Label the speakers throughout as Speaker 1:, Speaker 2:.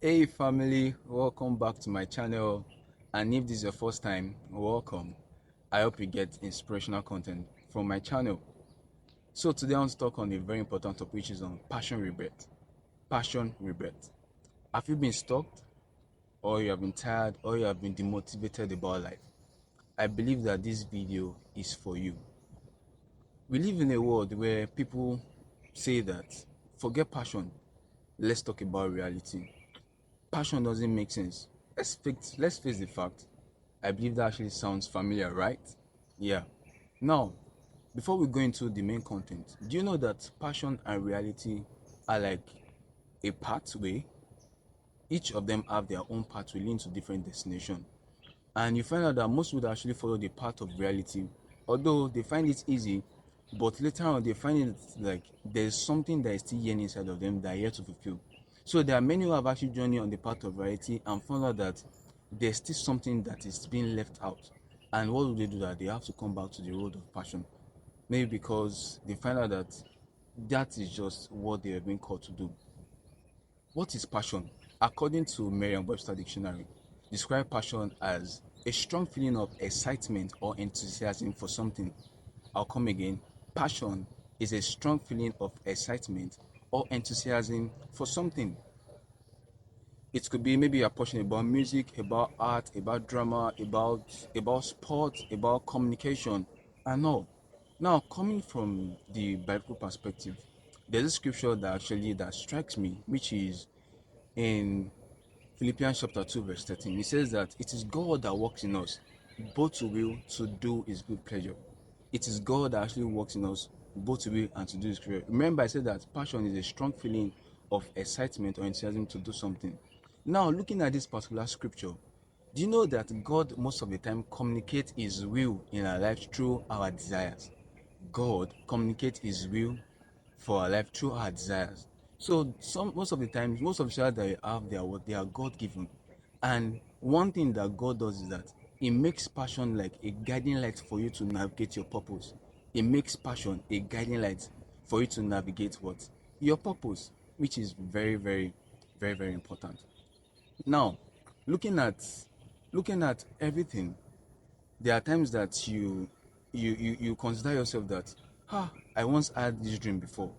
Speaker 1: Hey family, welcome back to my channel, and if this is your first time, welcome. I hope you get inspirational content from my channel. So today I want to talk on a very important topic, which is on passion rebirth. Passion rebirth. Have you been stuck, or you have been tired, or you have been demotivated about life? I believe that this video is for you. We live in a world where people say that forget passion, let's talk about reality. Passion doesn't make sense. Let's face the fact. I believe that actually sounds familiar, right? Yeah. Now, before we go into the main content, do you know that passion and reality are like a pathway? Each of them have their own pathway leading to different destination. And you find out that most would actually follow the path of reality, although they find it easy, but later on they find it like there's something that is still yearning inside of them that are yet to fulfill. So there are many who have actually journeyed on the path of reality and found out that there's still something that is being left out. And what do they do? That they have to come back to the road of passion, maybe because they find out that that is just what they have been called to do. What is passion? According to Merriam-Webster Dictionary, describe passion as a strong feeling of excitement or enthusiasm for something. I'll come again. Passion is a strong feeling of excitement or enthusiasm for something. It could be maybe you're passionate about music, about art, about drama, about sport, about communication, and all. Now, coming from the biblical perspective, there's a scripture that strikes me, which is in Philippians chapter 2 verse 13. It says that it is God that works in us both to will to do his good pleasure. It is God that actually works in us both to will and to do his pleasure. Remember, I said that passion is a strong feeling of excitement or enthusiasm to do something. Now, looking at this particular scripture, do you know that God most of the time communicates his will in our life through our desires? God communicates his will for our life through our desires. So most of the times, most of the desires that we have, they are God given. And one thing that God does is that it makes passion like a guiding light for you to navigate your purpose. It makes passion a guiding light for you to navigate what? Your purpose, which is very, very, very, very important. Now, looking at looking at everything, there are times that you consider yourself that I once had this dream before,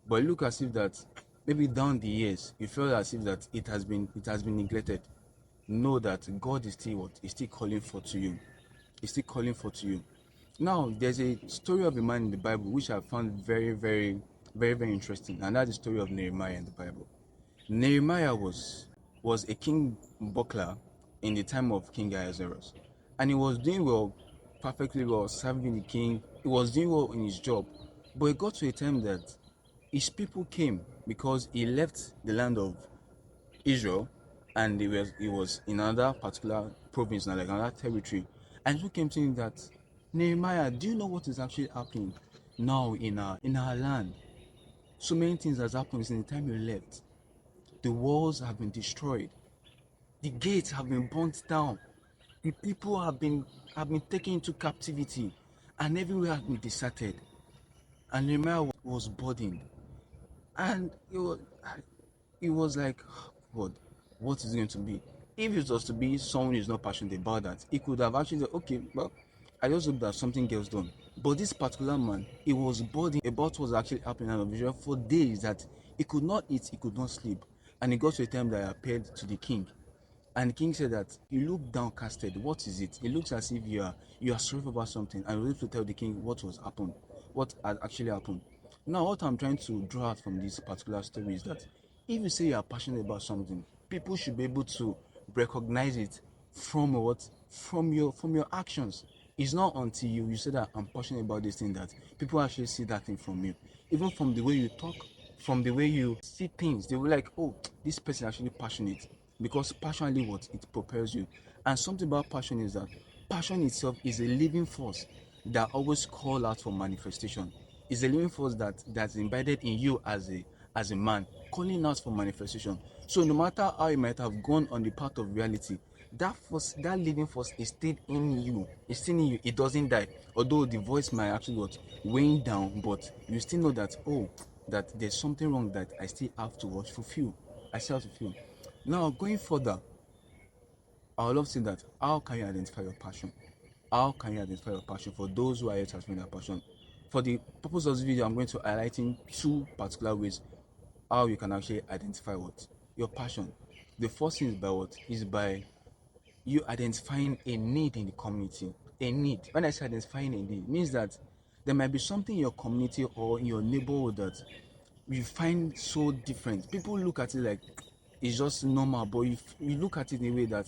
Speaker 1: but look as if that maybe down the years you feel as if that it has been neglected. Know that God is still what is still calling for to you. Is still calling for to you. Now there's a story of a man in the Bible which I found very, very, very, very interesting, and that's the story of Nehemiah in the Bible. Nehemiah was a king buckler in the time of King Ahasuerus, and he was doing well, perfectly well, serving the king. He was doing well in his job, but it got to a time that his people came because he left the land of Israel, and he was in another particular province, like another territory, and who came to him that, Nehemiah, do you know what is actually happening now in our land? So many things has happened since the time you left. The walls have been destroyed. The gates have been burnt down. The people have been taken into captivity, and everywhere has been deserted. And Nehemiah was burdened, and it was like, God, what is it going to be? If it was to be someone who is not passionate about that, he could have actually said, okay, well, I just hope that something gets done. But this particular man, he was burdened about what was actually happening in Israel for days, that he could not eat, he could not sleep. And he got to a time that he appeared to the king. And the king said that, you look downcasted. What is it? It looks as if you are sorry about something. And we have to tell the king what had actually happened. Now, what I'm trying to draw out from this particular story is that if you say you are passionate about something, people should be able to recognize it from what? From your actions. It's not until you say that I'm passionate about this thing that people actually see that thing from you. Even from the way you talk, from the way you see things, they will like, oh, this person actually passionate, because passionately what it propels you. And something about passion is that passion itself is a living force that always call out for manifestation. It's a living force that's embedded in you as a man, calling out for manifestation. So no matter how you might have gone on the path of reality, that force, that living force is still in you. It's still in you. It doesn't die. Although the voice might actually what weighing down, but you still know that, oh, that there's something wrong that I still have to watch fulfill. I still have to fulfill. Now, going further, I would love to say that how can you identify your passion? How can you identify your passion for those who are yet to find their passion? For the purpose of this video, I'm going to highlight in two particular ways how you can actually identify what your passion. The first thing is by what is by you identifying a need in the community. A need. When I say identifying a need, it means that there might be something in your community or in your neighborhood that you find so different. People look at it like it's just normal, but you look at it in a way that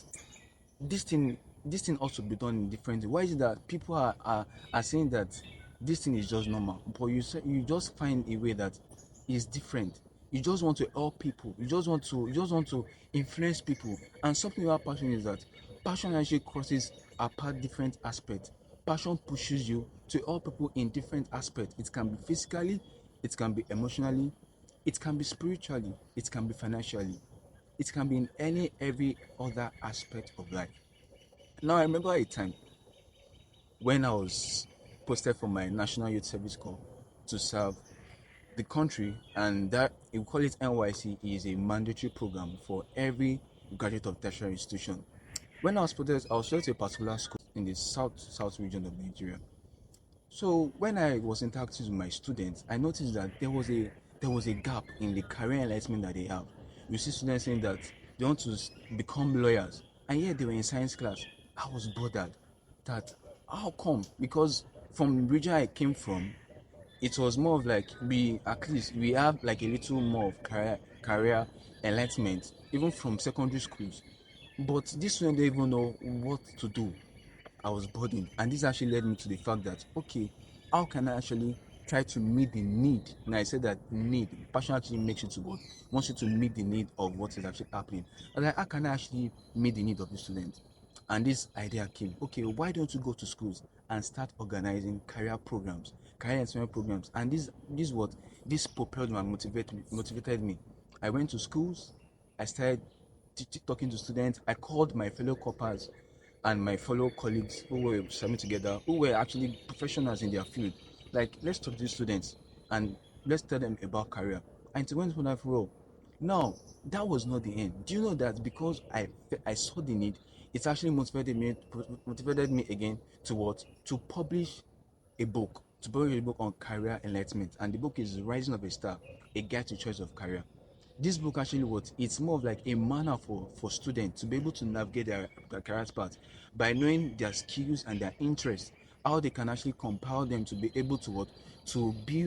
Speaker 1: this thing this thing ought to be done in different way. Why is it that people are saying that this thing is just normal, but you just find a way that is different? You just want to help people, you just want to influence people. And something about passion is that passion actually crosses apart different aspects. Passion pushes you to help people in different aspects. It can be physically, it can be emotionally, it can be spiritually, it can be financially, it can be in every other aspect of life. Now, I remember a time when I was posted for my National Youth Service Corps to serve the country, and that we call it NYC, is a mandatory program for every graduate of tertiary institution. When I was posted, I was sent to a particular school in the south region of Nigeria. So when I was interacting with my students, I noticed that there was a gap in the career enlightenment that they have. You see students saying that they want to become lawyers, and yet they were in science class. I was bothered that how come? Because from the region I came from, it was more of like we at least we have like a little more of career enlightenment even from secondary schools. But this one don't even know what to do. I was burdened, and this actually led me to the fact that okay, how can I actually try to meet the need? And I said that need, passion actually makes you to what wants you to meet the need of what is actually happening. And like, how can I actually meet the need of the student? And this idea came. Okay, why don't you go to schools and start organizing career programs, career enhancement programs? And this propelled me and motivated me. I went to schools. I started talking to students. I called my fellow coppers and my fellow colleagues who were serving together, who were actually professionals in their field. Like, let's talk to these students and let's tell them about career. And it went for that role. Now, that was not the end. Do you know that because I saw the need, it actually motivated me again to what? To publish a book, on career enlightenment. And the book is Rising of a Star, a guide to choice of career. This book actually it's more of like a manner for students to be able to navigate their career path by knowing their skills and their interests, how they can actually compile them to be able to what to be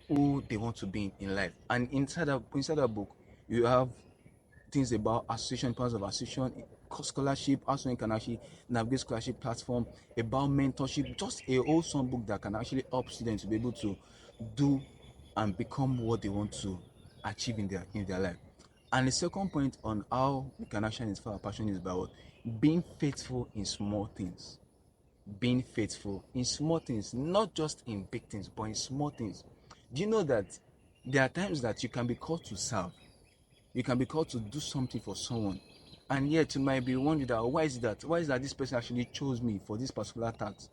Speaker 1: who they want to be in life. And inside that book you have things about association, parts of association, scholarship, how someone can actually navigate scholarship platform, about mentorship, just a wholesome book that can actually help students to be able to do and become what they want to achieve in their life. And the second point on how we can actually inspire our passion is about being faithful in small things. Being faithful in small things, not just in big things, but in small things. Do you know that there are times that you can be called to serve, you can be called to do something for someone, and yet you might be wondering that why is that this person actually chose me for this particular task.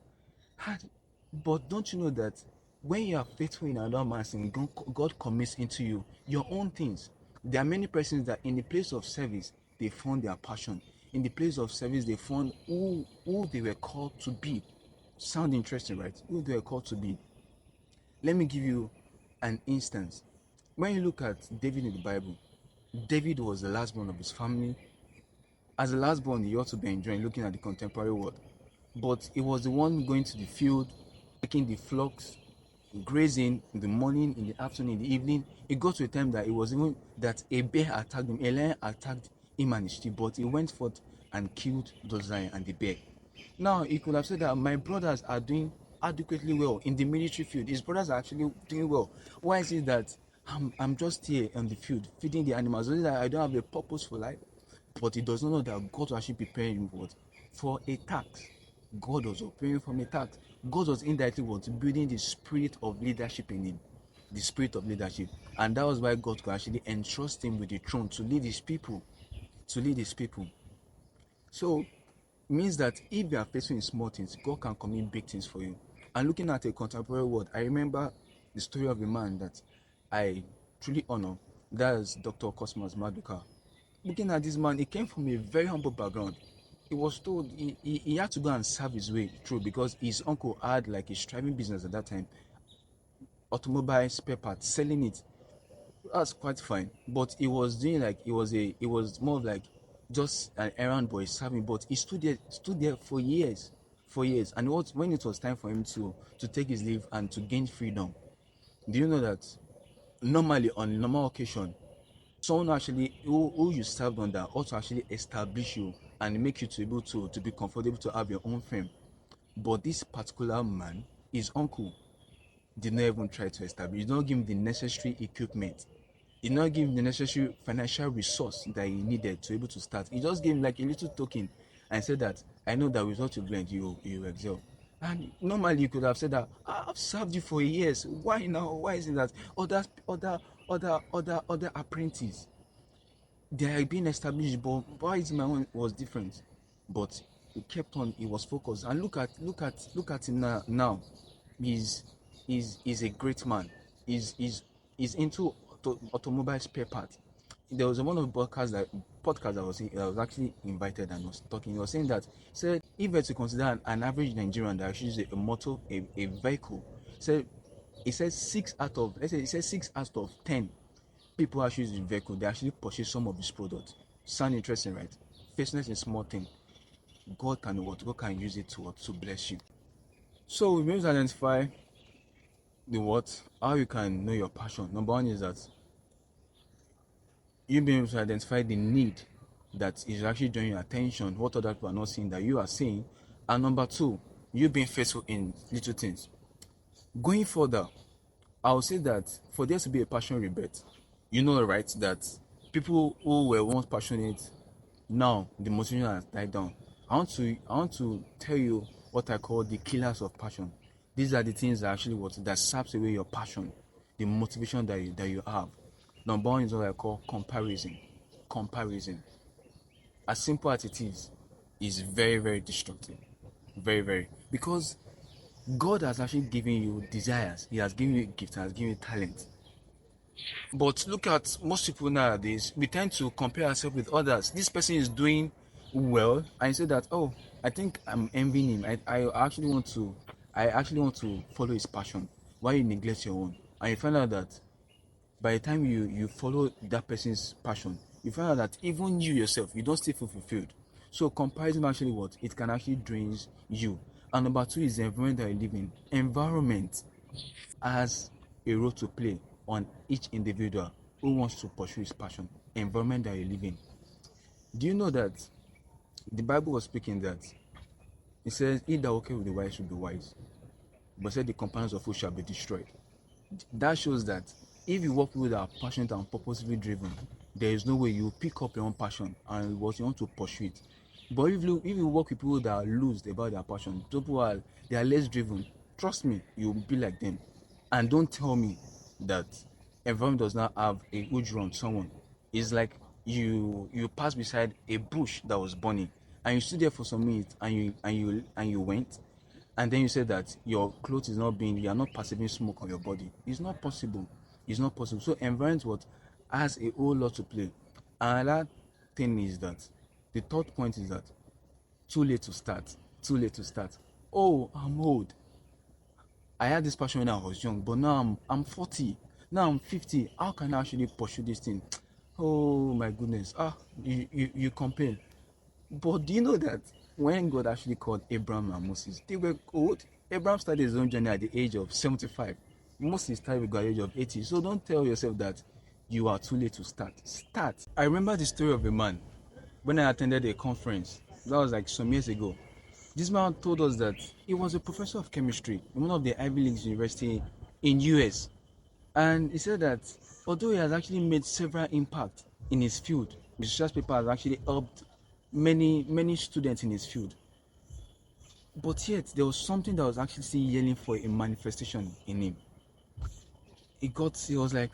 Speaker 1: But don't you know that when you are faithful in another man's thing, God commits into you your own things. There are many persons that in the place of service they found their passion. In the place of service they found who they were called to be. Sound interesting, right? Who they were called to be. Let me give you an instance. When you look at David in the Bible, David was the last born of his family. As the last born, he ought to be enjoying looking at the contemporary world. But he was the one going to the field, taking the flocks, grazing in the morning, in the afternoon, in the evening. It got to a time that it was even that a bear attacked him, a lion attacked him and his sheep, but he went forth and killed those lion and the bear. Now he could have said that my brothers are doing adequately well in the military field. His brothers are actually doing well. Why is it that I'm just here on the field feeding the animals? Is it that I don't have a purpose for life? But he does not know that God was actually preparing him for a task. God was preparing from a task. God was indirectly building the spirit of leadership in him. The spirit of leadership. And that was why God could actually entrust him with the throne to lead his people. To lead his people. So it means that if you are facing small things, God can commit big things for you. And looking at a contemporary world, I remember the story of a man that I truly honor. That is Dr. Cosmas Maduka. looking at this man, he came from a very humble background. He was told he had to go and serve his way through because his uncle had like a thriving business at that time, automobile spare parts, selling it. That's quite fine. But he was doing like it was more of like just an errand boy serving. But he stood there for years. And when it was time for him to take his leave and to gain freedom, do you know that normally on a normal occasion, someone actually who you served under also actually establish you and make you to able to be comfortable to have your own firm. But this particular man, his uncle, did not even try to establish. He did not give him the necessary equipment. He did not give him the necessary financial resource that he needed to be able to start. He just gave him like a little token and said that I know that with what you've learned, you excel. And normally you could have said that I've served you for years. Why now? Why is it that other apprentices they are being established, but why is my own was different? But he kept on. He was focused. And look at him now. He's he's a great man. He's into automobile spare parts. There was one of the podcasts I was actually invited and was talking. He was saying that said if you were to consider an average Nigerian that actually uses a motor, a vehicle, said he said 6 out of 10 people actually use the vehicle, they actually purchase some of his products. Sound interesting, right? Faithfulness is a small thing. God can use it to bless you. So we need to identify how you can know your passion. Number one is that you being able to identify the need that is actually drawing your attention, what other people are not seeing that you are seeing. And number two, you being faithful in little things. Going further, I would say that for there to be a passion rebirth, you know, right, that people who were once passionate, now the motivation has died down. I want to tell you what I call the killers of passion. These are the things that actually that saps away your passion, the motivation that you have. Number one is what I call comparison. Comparison, as simple as it is very, very destructive. Very, very. Because God has actually given you desires. He has given you gifts, has given you talent. But look at most people nowadays, we tend to compare ourselves with others. This person is doing well, and you say that, oh, I think I'm envying him. I actually want to follow his passion. Why you neglect your own? And you find out that by the time you follow that person's passion, you find out that even you yourself, you don't still feel fulfilled. So comparison actually it can actually drains you. And number two is the environment that you live in. Environment has a role to play on each individual who wants to pursue his passion. Environment that you live in. Do you know that the Bible was speaking that it says, he that walketh with the wise should be wise, but said the companions of fools shall be destroyed. That shows that if you work with people that are passionate and purposefully driven, there is no way you pick up your own passion and you want to pursue it. But if you work with people that are loose about their passion, people they are less driven, trust me, you'll be like them. And don't tell me that environment does not have a huge role on someone. It's like you pass beside a bush that was burning and you stood there for some minutes and you went, and then you said that your clothes is not you are not perceiving smoke on your body. It's not possible. It's not possible. So environment has a whole lot to play. Another thing is that the third point is that too late to start. Too late to start. Oh, I'm old. I had this passion when I was young, but now I'm 40. Now I'm 50. How can I actually pursue this thing? Oh my goodness. You complain. But do you know that when God actually called Abraham and Moses, they were old? Abraham started his own journey at the age of 75. Moses started at the age of 80. So don't tell yourself that you are too late to start. Start. I remember the story of a man when I attended a conference. That was like some years ago. This man told us that he was a professor of chemistry in one of the Ivy League university in US. And he said that although he has actually made several impacts in his field, his research paper has actually helped many students in his field. But yet there was something that was actually still yelling for a manifestation in him. He was like,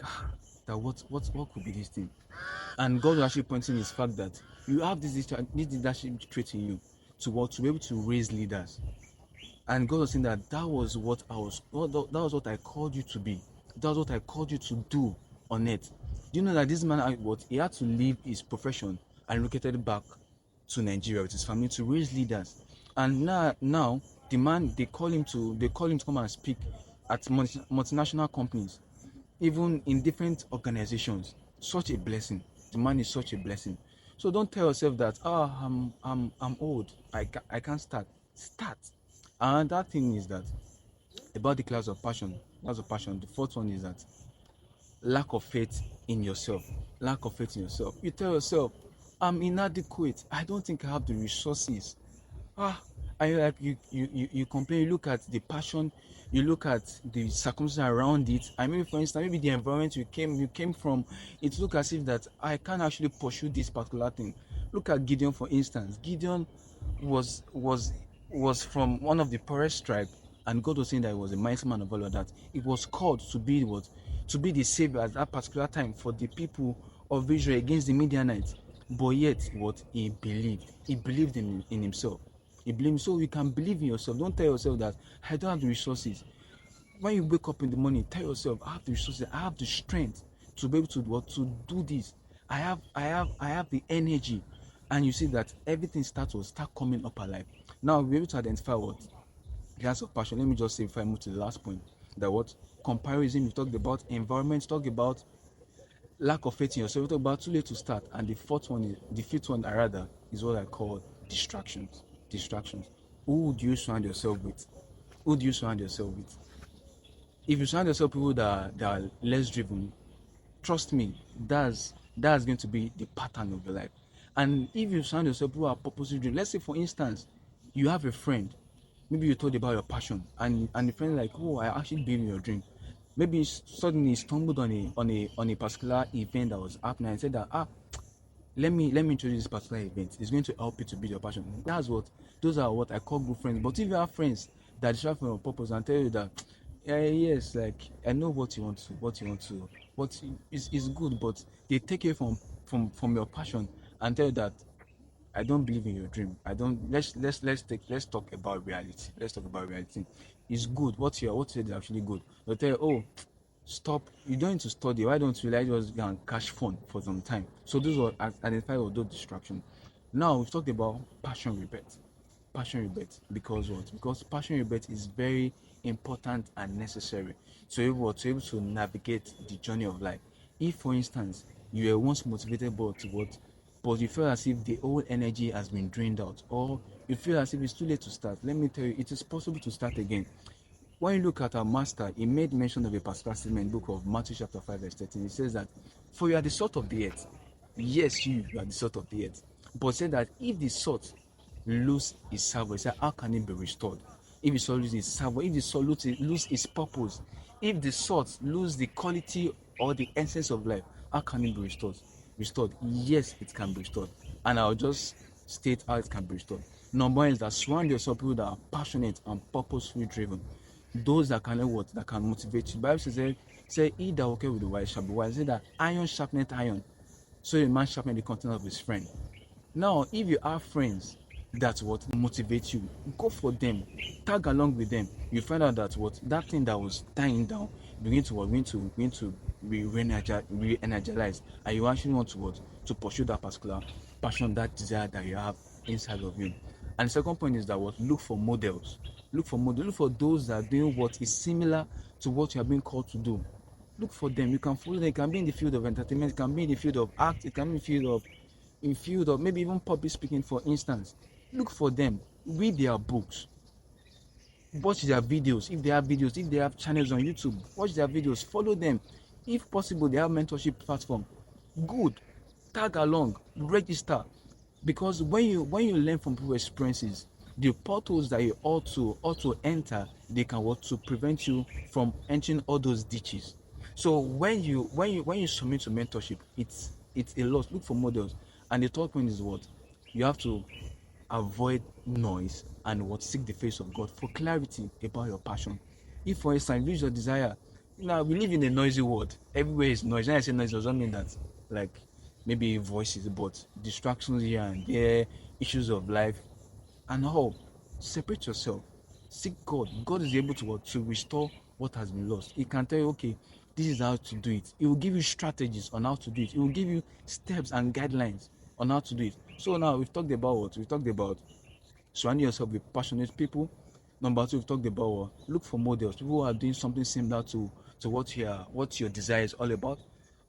Speaker 1: that what could be this thing? And God was actually pointing his fact that you have this leadership trait in you to be able to raise leaders. And God was saying that was what I called you to be. That was what I called you to do on earth. Do you know that this man he had to leave his profession and relocated back to Nigeria with his family to raise leaders? And now the man, they call him to come and speak at multinational companies, even in different organizations. Such a blessing. The man is such a blessing. So don't tell yourself that I'm old, I can't start. Start. And that thing is that about the class of passion. The fourth one is that lack of faith in yourself. Lack of faith in yourself. You tell yourself, I'm inadequate, I don't think I have the resources. And you complain, you look at the passion, you look at the circumstances around it. I mean, for instance, maybe the environment you came from, it look as if that I can't actually pursue this particular thing. Look at Gideon, for instance. Gideon was from one of the poorest tribe, and God was saying that he was a mighty man of valor, that it was called to be what? To be the savior at that particular time for the people of Israel against the Midianites. But yet, what? He believed in himself. He believed. So you can believe in yourself. Don't tell yourself that I don't have the resources. When you wake up in the morning, tell yourself, I have the resources, I have the strength to be able to do this. I have the energy. And you see that everything start coming up alive. Now we're able to identify what the answer of passion. Let me just say, if I move to the last point, that what comparison, we talked about environment, talk about lack of faith in yourself, we talk about too late to start, and the fifth one rather, is what I call distractions. Who do you surround yourself with? If you surround yourself with people that are less driven, trust me, that's going to be the pattern of your life. And if you surround yourself with people who are purposely driven, let's say for instance, you have a friend, maybe you told about your passion, and the friend like, oh, I actually believe in your dream. Maybe suddenly stumbled on a particular event that was happening and said that let me introduce this particular event. It's going to help you to build your passion. Those are what I call good friends. But if you have friends that distract from your purpose and tell you that yes, like I know what you want to, what is good, but they take you from your passion and tell you that I don't believe in your dream. I don't. Let's talk about reality. It's good. What you said is actually good. They'll tell you, oh, stop. You don't need to study. Why don't you like just go and cash fun for some time? So those are identify all those distractions. Now we've talked about passion rebirth. Because what? Because passion rebirth is very important and necessary to able to navigate the journey of life. If, for instance, you were once motivated but you feel as if the old energy has been drained out, or you feel as if it's too late to start, let me tell you, it is possible to start again. When you look at our master, he made mention of a particular statement in the book of Matthew chapter 5 verse 13. He says that, for you are the salt of the earth. Yes, you are the salt of the earth. But said that if the salt lose its savour, he said, how can it be restored? If the salt lose its savour, if the salt lose its purpose, if the salt lose the quality or the essence of life, how can it be restored? Yes, it can be restored. And I'll just state how it can be restored. Number one is that surround yourself with people that are passionate and purposefully driven. Those that can that can motivate you. The Bible says, he that walketh with the wise shall be wise. Say that iron sharpeneth iron, so a man sharpeneth the content of his friend. Now, if you have friends that motivate you, go for them, tag along with them. You find out that that thing that was dying down begin to re-energize, and you actually want to pursue that particular passion, that desire that you have inside of you. And the second point is that look for models. Look for those that are doing what is similar to what you are being called to do. Look for them. You can follow them. It can be in the field of entertainment, it can be in the field of art, it can be in field of maybe even public speaking, for instance. Look for them, read their books, watch their videos. If they have channels on YouTube, watch their videos, follow them. If possible, they have mentorship platform, good, tag along, register. Because when you learn from people's experiences, the portals that you ought to enter, they can to prevent you from entering all those ditches. So when you submit to mentorship, it's a lot. Look for models. And the third point is you have to avoid noise and seek the face of God for clarity about your passion. If, for instance, you lose your desire, we live in a noisy world. Everywhere is noise. When I say noise, it doesn't mean that like maybe voices, but distractions here and there, issues of life and all. Separate yourself. Seek God. God is able to restore what has been lost. He can tell you, okay, this is how to do it. It will give you strategies on how to do it. It will give you steps and guidelines on how to do it. So now we've talked about what? We've talked about surrounding yourself with passionate people. Number two, we've talked about what? Look for models, people who are doing something similar to what your desire is all about.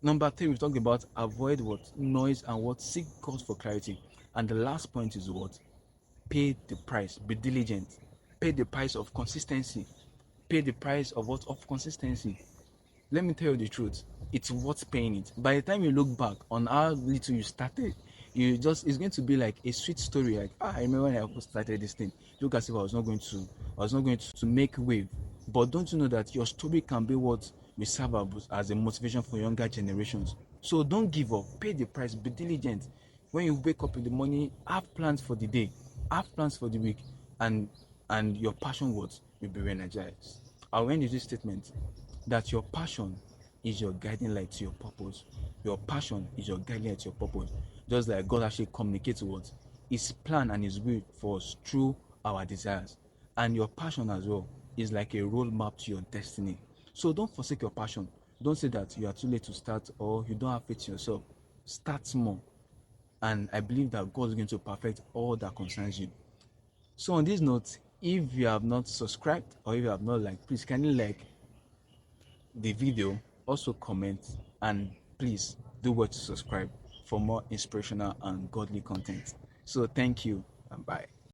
Speaker 1: Number three, we've talked about avoid what? Noise, and what? Seek God for clarity. And the last point is what? Pay the price. Be diligent. Pay the price of consistency. Pay the price of what? Of consistency. Let me tell you the truth, it's worth paying it. By the time you look back on how little you started, it's going to be like a sweet story. Like, I remember when I first started this thing, look as if I was not going to make wave. But don't you know that your story can be what we serve as a motivation for younger generations? So don't give up, pay the price, be diligent. When you wake up in the morning, have plans for the day, have plans for the week, and your passion words will be energized. I'll end with this statement, that your passion is your guiding light to your purpose. Your passion is your guiding light to your purpose. Just like God actually communicates what His plan and His will for us through our desires. And your passion as well is like a roadmap to your destiny. So don't forsake your passion. Don't say that you are too late to start or you don't have faith in yourself. Start small. And I believe that God is going to perfect all that concerns you. So on this note, if you have not subscribed or if you have not liked, please kindly like the video, also comment, and please do what to subscribe for more inspirational and godly content. So thank you and bye.